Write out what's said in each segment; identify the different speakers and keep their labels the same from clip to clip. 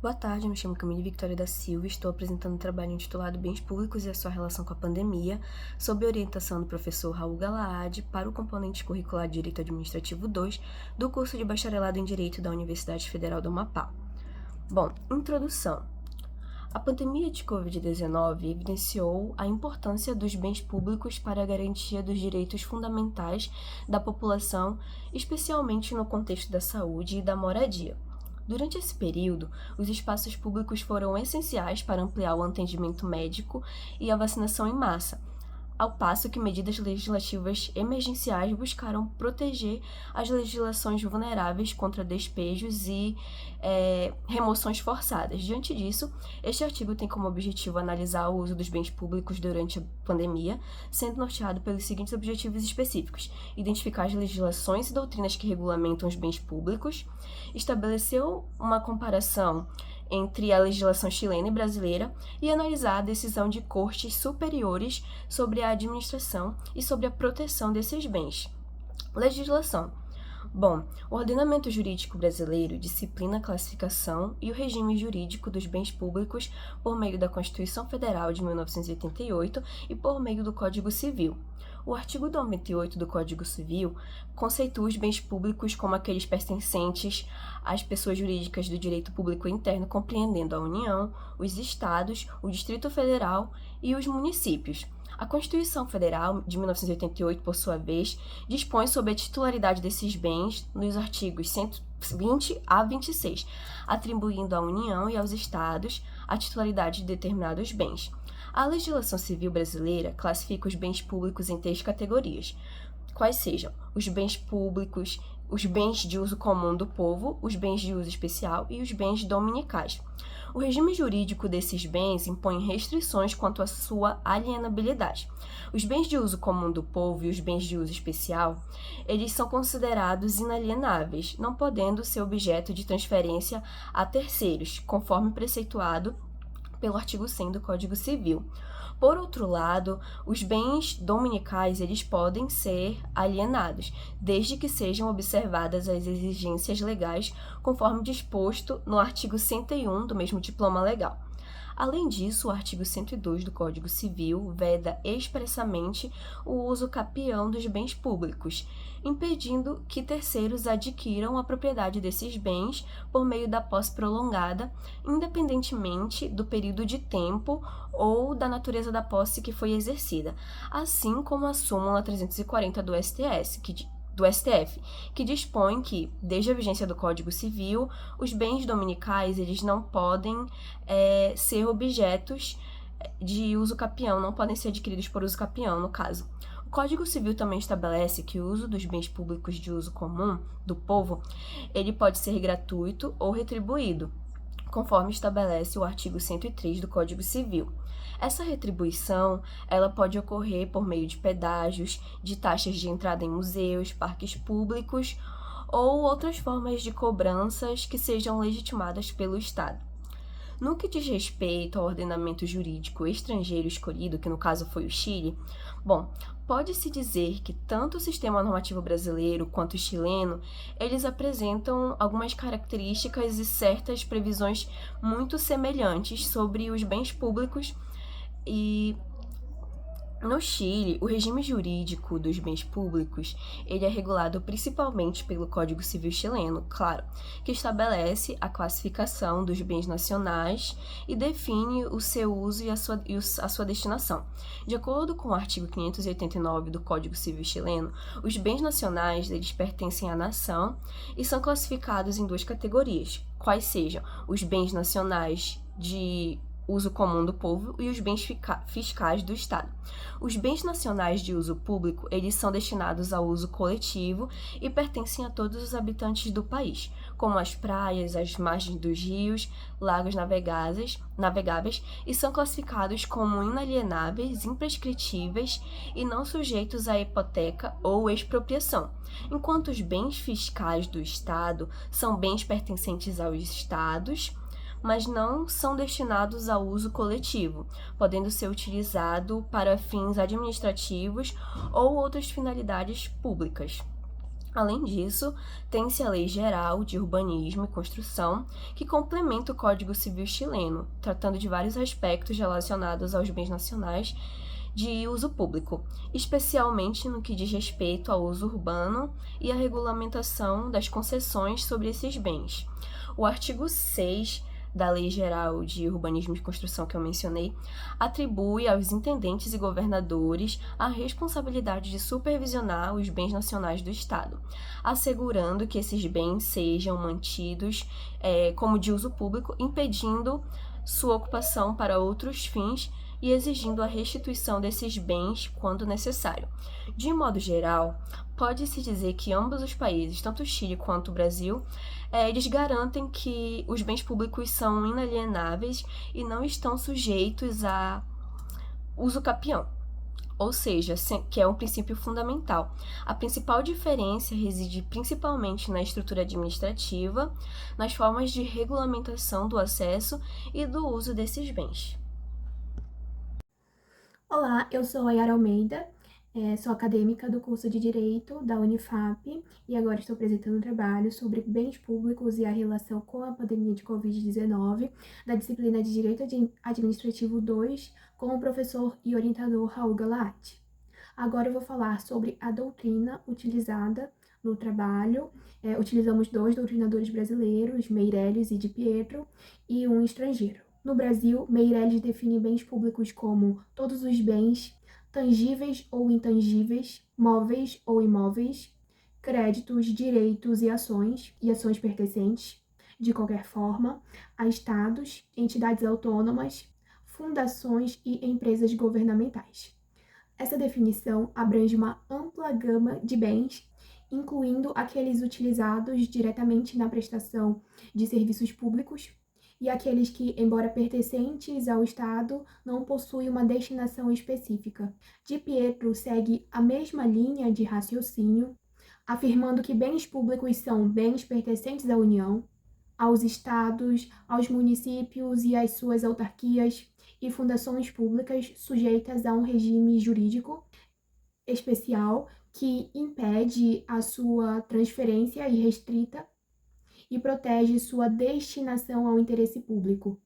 Speaker 1: Boa tarde, me chamo Camille Victoria da Silva e estou apresentando um trabalho intitulado Bens Públicos e a sua relação com a pandemia, sob orientação do professor Raul Galaad, para o componente curricular Direito Administrativo 2 do curso de Bacharelado em Direito da Universidade Federal do Amapá. Bom, introdução. A pandemia de Covid-19 evidenciou a importância dos bens públicos para a garantia dos direitos fundamentais da população, especialmente no contexto da saúde e da moradia. Durante esse período, os espaços públicos foram essenciais para ampliar o atendimento médico e a vacinação em massa, ao passo que medidas legislativas emergenciais buscaram proteger as legislações vulneráveis contra despejos e remoções forçadas. Diante disso, este artigo tem como objetivo analisar o uso dos bens públicos durante a pandemia, sendo norteado pelos seguintes objetivos específicos: identificar as legislações e doutrinas que regulamentam os bens públicos, estabelecer uma comparação entre a legislação chilena e brasileira e analisar a decisão de cortes superiores sobre a administração e sobre a proteção desses bens. Legislação. Bom, o ordenamento jurídico brasileiro disciplina a classificação e o regime jurídico dos bens públicos por meio da Constituição Federal de 1988 e por meio do Código Civil. O artigo 98 do Código Civil conceitua os bens públicos como aqueles pertencentes às pessoas jurídicas do direito público interno, compreendendo a União, os Estados, o Distrito Federal e os municípios. A Constituição Federal de 1988, por sua vez, dispõe sobre a titularidade desses bens nos artigos 120 a 26, atribuindo à União e aos Estados a titularidade de determinados bens. A legislação civil brasileira classifica os bens públicos em 3 categorias, quais sejam os bens públicos, os bens de uso comum do povo, os bens de uso especial e os bens dominicais. O regime jurídico desses bens impõe restrições quanto à sua alienabilidade. Os bens de uso comum do povo e os bens de uso especial, eles são considerados inalienáveis, não podendo ser objeto de transferência a terceiros, conforme preceituado pelo artigo 100 do Código Civil. Por outro lado, os bens dominicais eles podem ser alienados, desde que sejam observadas as exigências legais, conforme disposto no artigo 101 do mesmo diploma legal. Além disso, o artigo 102 do Código Civil veda expressamente o uso capião dos bens públicos, impedindo que terceiros adquiram a propriedade desses bens por meio da posse prolongada, independentemente do período de tempo ou da natureza da posse que foi exercida, assim como a súmula 340 do STF, que dispõe que, desde a vigência do Código Civil, os bens dominicais eles não podem ser objetos de uso capião, não podem ser adquiridos por uso capião, no caso. O Código Civil também estabelece que o uso dos bens públicos de uso comum do povo, ele pode ser gratuito ou retribuído, conforme estabelece o artigo 103 do Código Civil. Essa retribuição, ela pode ocorrer por meio de pedágios, de taxas de entrada em museus, parques públicos ou outras formas de cobranças que sejam legitimadas pelo Estado. No que diz respeito ao ordenamento jurídico estrangeiro escolhido, que no caso foi o Chile, pode-se dizer que tanto o sistema normativo brasileiro quanto o chileno, eles apresentam algumas características e certas previsões muito semelhantes sobre os bens públicos. E no Chile, o regime jurídico dos bens públicos, ele é regulado principalmente pelo Código Civil chileno, claro, que estabelece a classificação dos bens nacionais e define o seu uso e a sua destinação. De acordo com o artigo 589 do Código Civil chileno, os bens nacionais, eles pertencem à nação e são classificados em 2 categorias, quais sejam os bens nacionais de uso comum do povo e os bens fiscais do Estado. Os bens nacionais de uso público, eles são destinados ao uso coletivo e pertencem a todos os habitantes do país, como as praias, as margens dos rios, lagos navegáveis e são classificados como inalienáveis, imprescritíveis e não sujeitos à hipoteca ou expropriação, enquanto os bens fiscais do Estado são bens pertencentes aos Estados, mas não são destinados ao uso coletivo, podendo ser utilizado para fins administrativos ou outras finalidades públicas. Além disso, tem-se a Lei Geral de Urbanismo e Construção, que complementa o Código Civil chileno, tratando de vários aspectos relacionados aos bens nacionais de uso público, especialmente no que diz respeito ao uso urbano e à regulamentação das concessões sobre esses bens. O artigo 6 da Lei Geral de Urbanismo e Construção que eu mencionei, atribui aos intendentes e governadores a responsabilidade de supervisionar os bens nacionais do Estado, assegurando que esses bens sejam mantidos como de uso público, impedindo sua ocupação para outros fins e exigindo a restituição desses bens quando necessário. De modo geral, pode-se dizer que ambos os países, tanto o Chile quanto o Brasil, eles garantem que os bens públicos são inalienáveis e não estão sujeitos a uso capião, ou seja, que é um princípio fundamental. A principal diferença reside principalmente na estrutura administrativa, nas formas de regulamentação do acesso e do uso desses bens.
Speaker 2: Olá, eu sou a Yara Almeida, sou acadêmica do curso de Direito da Unifap e agora estou apresentando um trabalho sobre bens públicos e a relação com a pandemia de Covid-19, da disciplina de Direito Administrativo 2, com o professor e orientador Raul Galati. Agora eu vou falar sobre a doutrina utilizada no trabalho. Utilizamos 2 doutrinadores brasileiros, Meirelles e Di Pietro, e um estrangeiro. No Brasil, Meirelles define bens públicos como todos os bens tangíveis ou intangíveis, móveis ou imóveis, créditos, direitos e ações pertencentes, de qualquer forma, a estados, entidades autônomas, fundações e empresas governamentais. Essa definição abrange uma ampla gama de bens, incluindo aqueles utilizados diretamente na prestação de serviços públicos, e aqueles que, embora pertencentes ao Estado, não possuem uma destinação específica. Di Pietro segue a mesma linha de raciocínio, afirmando que bens públicos são bens pertencentes à União, aos estados, aos municípios e às suas autarquias e fundações públicas sujeitas a um regime jurídico especial que impede a sua transferência irrestrita e protege sua destinação ao interesse público.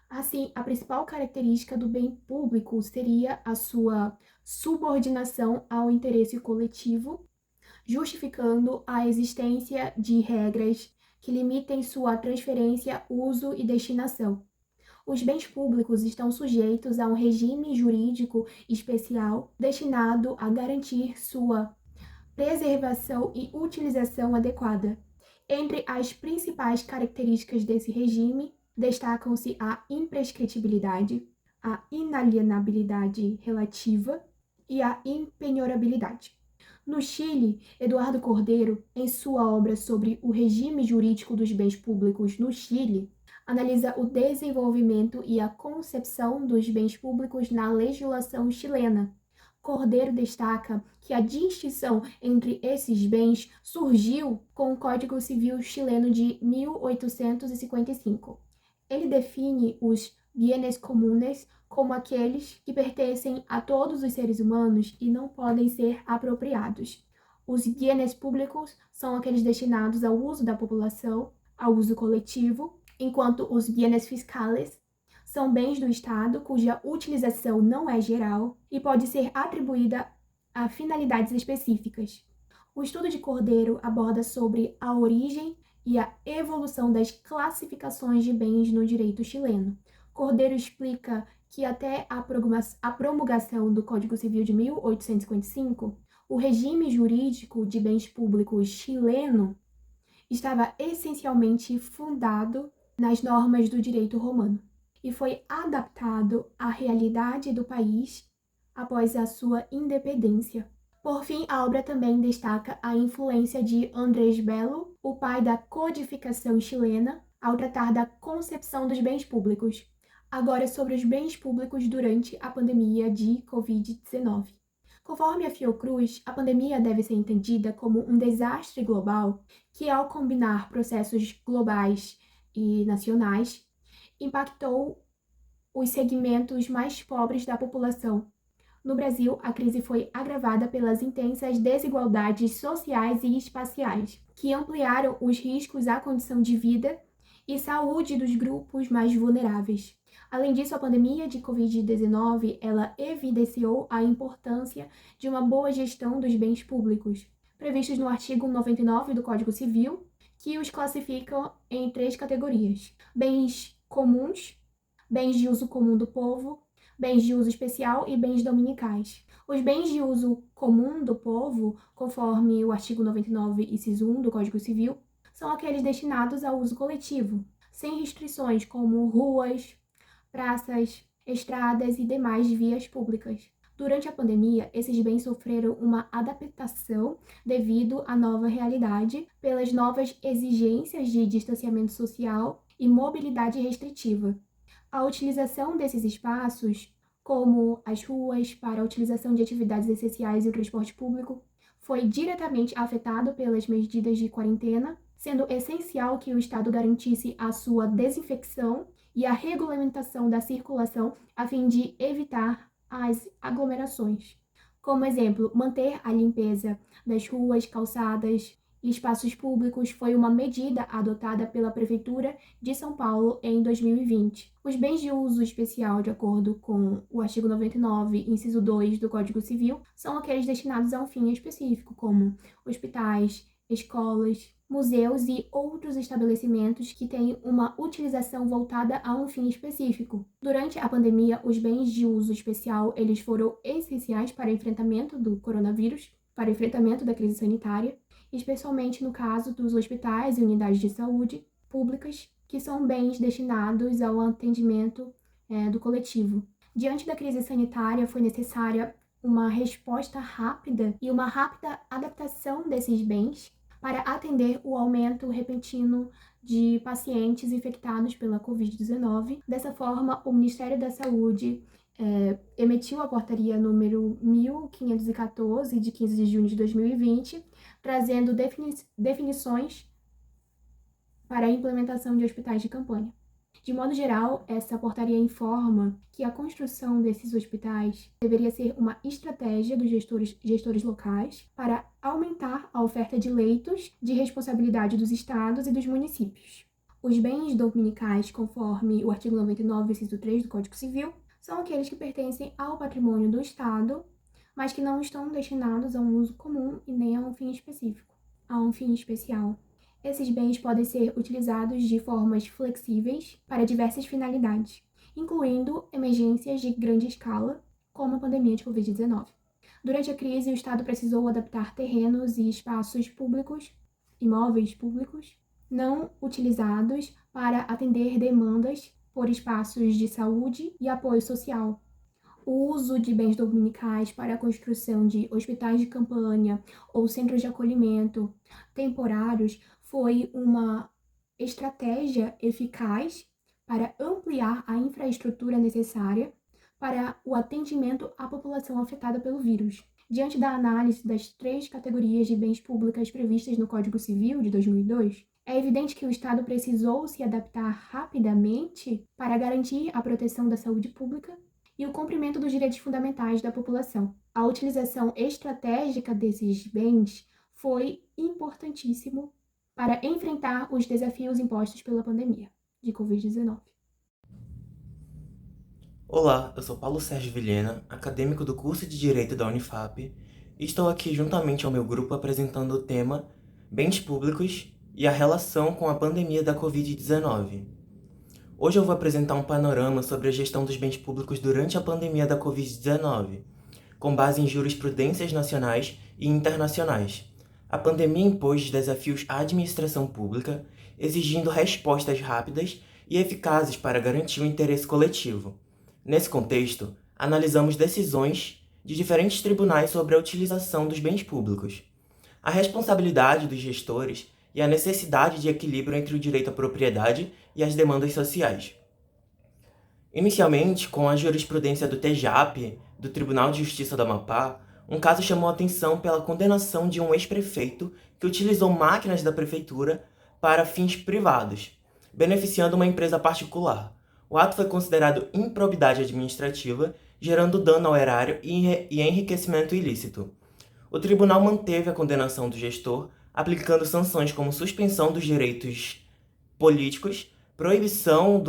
Speaker 2: Assim, a principal característica do bem público seria a sua subordinação ao interesse coletivo, justificando a existência de regras que limitem sua transferência, uso e destinação. Os bens públicos estão sujeitos a um regime jurídico especial destinado a garantir sua preservação e utilização adequada. Entre as principais características desse regime, destacam-se a imprescritibilidade, a inalienabilidade relativa e a impenhorabilidade. No Chile, Eduardo Cordeiro, em sua obra sobre o regime jurídico dos bens públicos no Chile, analisa o desenvolvimento e a concepção dos bens públicos na legislação chilena. Cordeiro destaca que a distinção entre esses bens surgiu com o Código Civil chileno de 1855. Ele define os bienes comunes como aqueles que pertencem a todos os seres humanos e não podem ser apropriados. Os bienes públicos são aqueles destinados ao uso da população, ao uso coletivo, enquanto os bienes fiscales são bens do Estado cuja utilização não é geral e pode ser atribuída a finalidades específicas. O estudo de Cordeiro aborda sobre a origem e a evolução das classificações de bens no direito chileno. Cordeiro explica que até a promulgação do Código Civil de 1855, o regime jurídico de bens públicos chileno estava essencialmente fundado nas normas do direito romano e foi adaptado à realidade do país após a sua independência. Por fim, a obra também destaca a influência de Andrés Bello, o pai da codificação chilena, ao tratar da concepção dos bens públicos. Agora, sobre os bens públicos durante a pandemia de Covid-19. Conforme a Fiocruz, a pandemia deve ser entendida como um desastre global que, ao combinar processos globais e nacionais, impactou os segmentos mais pobres da população, No Brasil, a crise foi agravada pelas intensas desigualdades sociais e espaciais, que ampliaram os riscos à condição de vida e saúde dos grupos mais vulneráveis. Além disso, a pandemia de Covid-19, ela evidenciou a importância de uma boa gestão dos bens públicos, previstos no artigo 99 do Código Civil, que os classificam em 3 categorias: bens comuns, bens de uso comum do povo, bens de uso especial e bens dominicais. Os bens de uso comum do povo, conforme o artigo 99, inciso 1 do Código Civil, são aqueles destinados ao uso coletivo, sem restrições como ruas, praças, estradas e demais vias públicas. Durante a pandemia, esses bens sofreram uma adaptação devido à nova realidade, pelas novas exigências de distanciamento social e mobilidade restritiva. A utilização desses espaços, como as ruas, para a utilização de atividades essenciais e o transporte público, foi diretamente afetado pelas medidas de quarentena, sendo essencial que o Estado garantisse a sua desinfecção e a regulamentação da circulação a fim de evitar as aglomerações. Como exemplo, manter a limpeza das ruas, calçadas e espaços públicos foi uma medida adotada pela Prefeitura de São Paulo em 2020. Os bens de uso especial, de acordo com o artigo 99, inciso 2 do Código Civil, são aqueles destinados a um fim específico, como hospitais, escolas, museus e outros estabelecimentos que têm uma utilização voltada a um fim específico. Durante a pandemia, os bens de uso especial, eles foram essenciais para o enfrentamento do coronavírus, para o enfrentamento da crise sanitária, especialmente no caso dos hospitais e unidades de saúde públicas, que são bens destinados ao atendimento do coletivo. Diante da crise sanitária, foi necessária uma resposta rápida e uma rápida adaptação desses bens para atender o aumento repentino de pacientes infectados pela Covid-19. Dessa forma, o Ministério da Saúde emitiu a portaria número 1514, de 15 de junho de 2020, trazendo definições para a implementação de hospitais de campanha. De modo geral, essa portaria informa que a construção desses hospitais deveria ser uma estratégia dos gestores locais para aumentar a oferta de leitos de responsabilidade dos estados e dos municípios. Os bens dominicais, conforme o artigo 99, inciso 3 do Código Civil, são aqueles que pertencem ao patrimônio do Estado, mas que não estão destinados a um uso comum e nem a um fim específico, a um fim especial. Esses bens podem ser utilizados de formas flexíveis para diversas finalidades, incluindo emergências de grande escala, como a pandemia de Covid-19. Durante a crise, o Estado precisou adaptar terrenos e espaços públicos, imóveis públicos, não utilizados para atender demandas por espaços de saúde e apoio social. O uso de bens dominicais para a construção de hospitais de campanha ou centros de acolhimento temporários foi uma estratégia eficaz para ampliar a infraestrutura necessária para o atendimento à população afetada pelo vírus. Diante da análise das 3 categorias de bens públicos previstas no Código Civil de 2002, é evidente que o Estado precisou se adaptar rapidamente para garantir a proteção da saúde pública e o cumprimento dos direitos fundamentais da população. A utilização estratégica desses bens foi importantíssimo para enfrentar os desafios impostos pela pandemia de Covid-19.
Speaker 3: Olá, eu sou Paulo Sérgio Vilhena, acadêmico do curso de Direito da Unifap, e estou aqui juntamente ao meu grupo apresentando o tema Bens Públicos e a relação com a pandemia da Covid-19. Hoje eu vou apresentar um panorama sobre a gestão dos bens públicos durante a pandemia da Covid-19, com base em jurisprudências nacionais e internacionais. A pandemia impôs desafios à administração pública, exigindo respostas rápidas e eficazes para garantir o interesse coletivo. Nesse contexto, analisamos decisões de diferentes tribunais sobre a utilização dos bens públicos, a responsabilidade dos gestores e a necessidade de equilíbrio entre o direito à propriedade e as demandas sociais. Inicialmente, com a jurisprudência do TJAP, do Tribunal de Justiça do Amapá, um caso chamou a atenção pela condenação de um ex-prefeito que utilizou máquinas da prefeitura para fins privados, beneficiando uma empresa particular. O ato foi considerado improbidade administrativa gerando dano ao erário e enriquecimento ilícito. O tribunal manteve a condenação do gestor, aplicando sanções como suspensão dos direitos políticos, proibição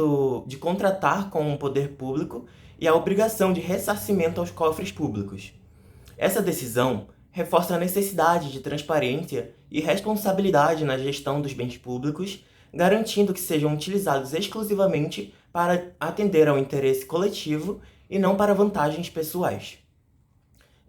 Speaker 3: de contratar com o poder público e a obrigação de ressarcimento aos cofres públicos. Essa decisão reforça a necessidade de transparência e responsabilidade na gestão dos bens públicos, garantindo que sejam utilizados exclusivamente para atender ao interesse coletivo e não para vantagens pessoais.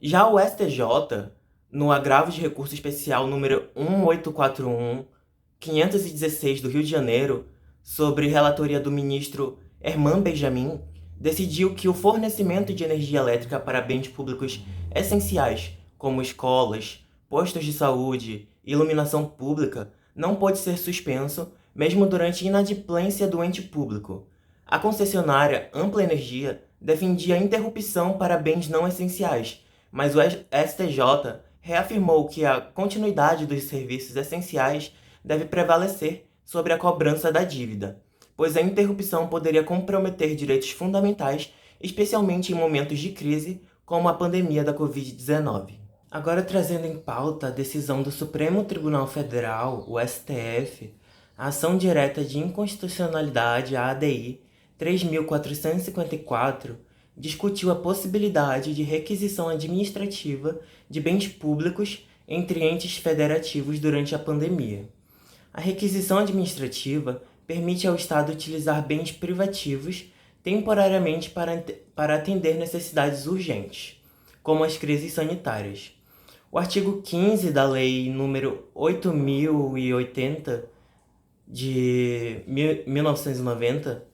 Speaker 3: Já o STJ, no agravo de recurso especial número 1841-516 do Rio de Janeiro, sobre relatoria do ministro Herman Benjamin, decidiu que o fornecimento de energia elétrica para bens públicos essenciais, como escolas, postos de saúde e iluminação pública, não pode ser suspenso, mesmo durante inadimplência do ente público. A concessionária Ampla Energia defendia a interrupção para bens não essenciais, mas o STJ reafirmou que a continuidade dos serviços essenciais deve prevalecer sobre a cobrança da dívida, pois a interrupção poderia comprometer direitos fundamentais, especialmente em momentos de crise, como a pandemia da Covid-19. Agora trazendo em pauta a decisão do Supremo Tribunal Federal, o STF, a ação direta de inconstitucionalidade, a ADI 3.454, discutiu a possibilidade de requisição administrativa de bens públicos entre entes federativos durante a pandemia. A requisição administrativa permite ao Estado utilizar bens privativos temporariamente para atender necessidades urgentes, como as crises sanitárias. O artigo 15 da Lei nº 8.080, de 1990,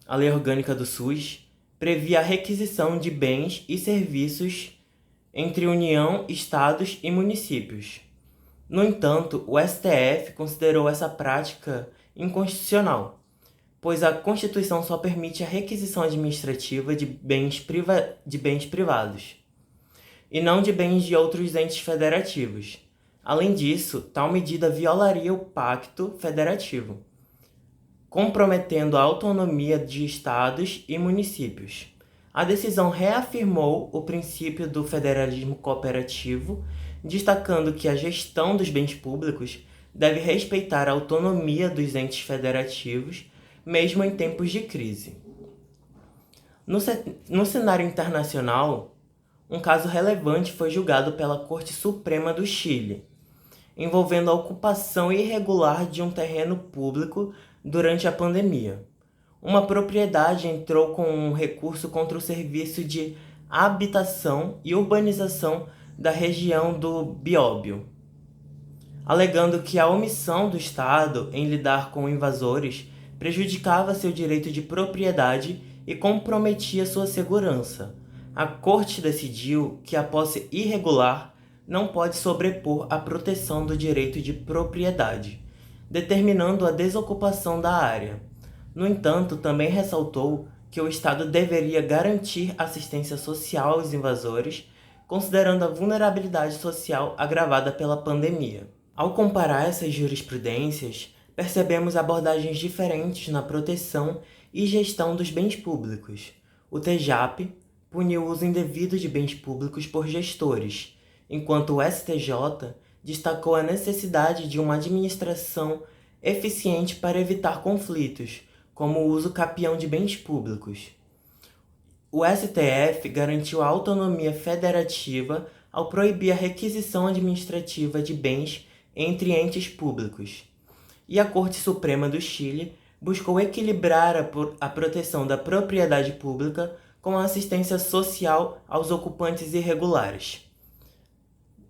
Speaker 3: a Lei Orgânica do SUS, previa a requisição de bens e serviços entre União, Estados e municípios. No entanto, o STF considerou essa prática inconstitucional, pois a Constituição só permite a requisição administrativa de bens privados, e não de bens de outros entes federativos. Além disso, tal medida violaria o Pacto Federativo, comprometendo a autonomia de estados e municípios. A decisão reafirmou o princípio do federalismo cooperativo, destacando que a gestão dos bens públicos deve respeitar a autonomia dos entes federativos, mesmo em tempos de crise. No cenário internacional, um caso relevante foi julgado pela Corte Suprema do Chile, envolvendo a ocupação irregular de um terreno público durante a pandemia. Uma propriedade entrou com um recurso contra o Serviço de Habitação e Urbanização da região do Biobío, alegando que a omissão do Estado em lidar com invasores prejudicava seu direito de propriedade e comprometia sua segurança. A Corte decidiu que a posse irregular não pode sobrepor a proteção do direito de propriedade, determinando a desocupação da área. No entanto, também ressaltou que o Estado deveria garantir assistência social aos invasores, considerando a vulnerabilidade social agravada pela pandemia. Ao comparar essas jurisprudências, percebemos abordagens diferentes na proteção e gestão dos bens públicos. O TJAP puniu o uso indevido de bens públicos por gestores, enquanto o STJ destacou a necessidade de uma administração eficiente para evitar conflitos, como o uso capião de bens públicos. O STF garantiu a autonomia federativa ao proibir a requisição administrativa de bens entre entes públicos. E a Corte Suprema do Chile buscou equilibrar a proteção da propriedade pública com a assistência social aos ocupantes irregulares.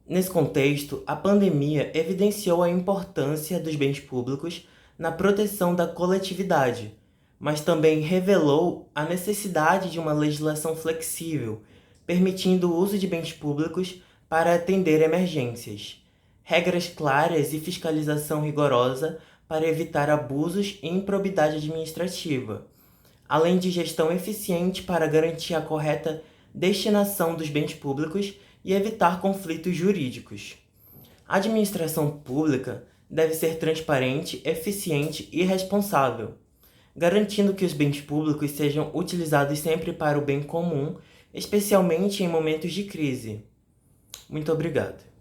Speaker 3: Nesse contexto, a pandemia evidenciou a importância dos bens públicos na proteção da coletividade, mas também revelou a necessidade de uma legislação flexível, permitindo o uso de bens públicos para atender emergências, regras claras e fiscalização rigorosa para evitar abusos e improbidade administrativa, além de gestão eficiente para garantir a correta destinação dos bens públicos e evitar conflitos jurídicos. A administração pública deve ser transparente, eficiente e responsável, garantindo que os bens públicos sejam utilizados sempre para o bem comum especialmente em momentos de crise. Muito obrigado.